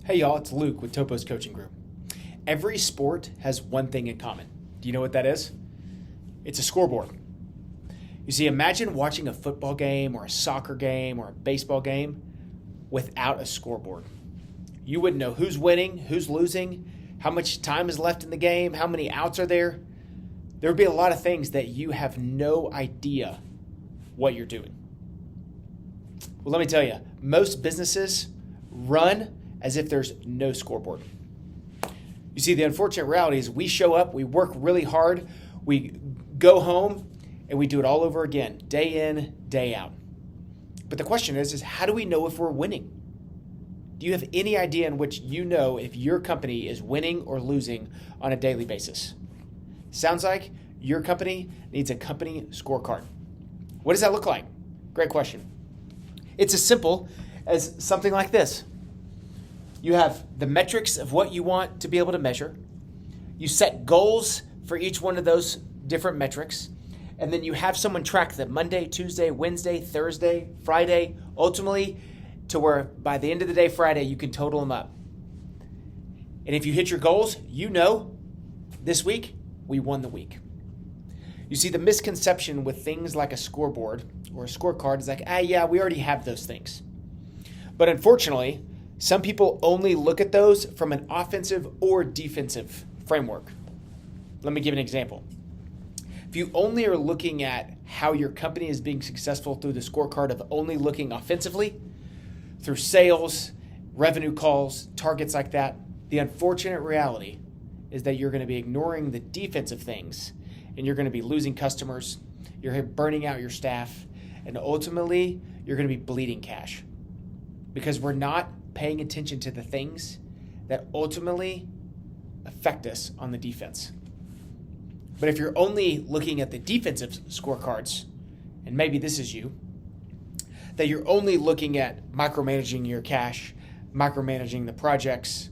Hey y'all, it's Luke with Topos Coaching Group. Every sport has one thing in common. Do you know what that is? It's a scoreboard. You see, imagine watching a football game or a soccer game or a baseball game without a scoreboard. You wouldn't know who's winning, who's losing, how much time is left in the game, how many outs are there. There would be a lot of things that you have no idea what you're doing. Well, let me tell you, most businesses run as if there's no scoreboard. You see, the unfortunate reality is we show up, we work really hard, we go home, and we do it all over again, day in, day out. But the question is how do we know if we're winning? Do you have any idea in which you know if your company is winning or losing on a daily basis? Sounds like your company needs a company scorecard. What does that look like? Great question. It's as simple as something like this. You have the metrics of what you want to be able to measure. You set goals for each one of those different metrics. And then you have someone track them Monday, Tuesday, Wednesday, Thursday, Friday, ultimately to where by the end of the day, Friday, you can total them up. And if you hit your goals, you know this week, we won the week. You see, the misconception with things like a scoreboard or a scorecard is like, yeah, we already have those things. But unfortunately, some people only look at those from an offensive or defensive framework. Let me give an example. If you only are looking at how your company is being successful through the scorecard of only looking offensively, through sales, revenue calls, targets like that, the unfortunate reality is that you're going to be ignoring the defensive things and you're going to be losing customers, you're burning out your staff, and ultimately you're going to be bleeding cash because we're not paying attention to the things that ultimately affect us on the defense. But if you're only looking at the defensive scorecards, and maybe this is you, that you're only looking at micromanaging your cash, micromanaging the projects,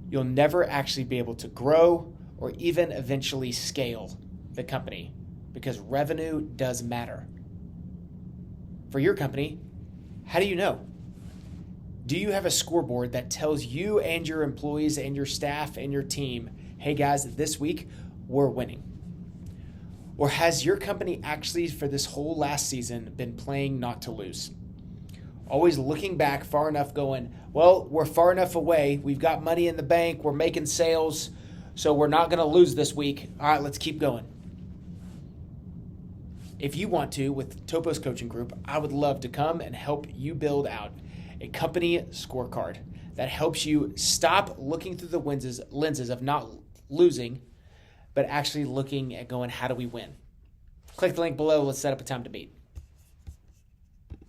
you'll never actually be able to grow or even eventually scale the company because revenue does matter. For your company, how do you know? Do you have a scoreboard that tells you and your employees and your staff and your team, hey guys, this week we're winning? Or has your company actually for this whole last season been playing not to lose? Always looking back far enough going, well, we're far enough away. We've got money in the bank. We're making sales. So we're not going to lose this week. All right, let's keep going. If you want to, with Topos Coaching Group, I would love to come and help you build out a company scorecard that helps you stop looking through the lenses of not losing, but actually looking at going, how do we win? Click the link below. Let's set up a time to meet.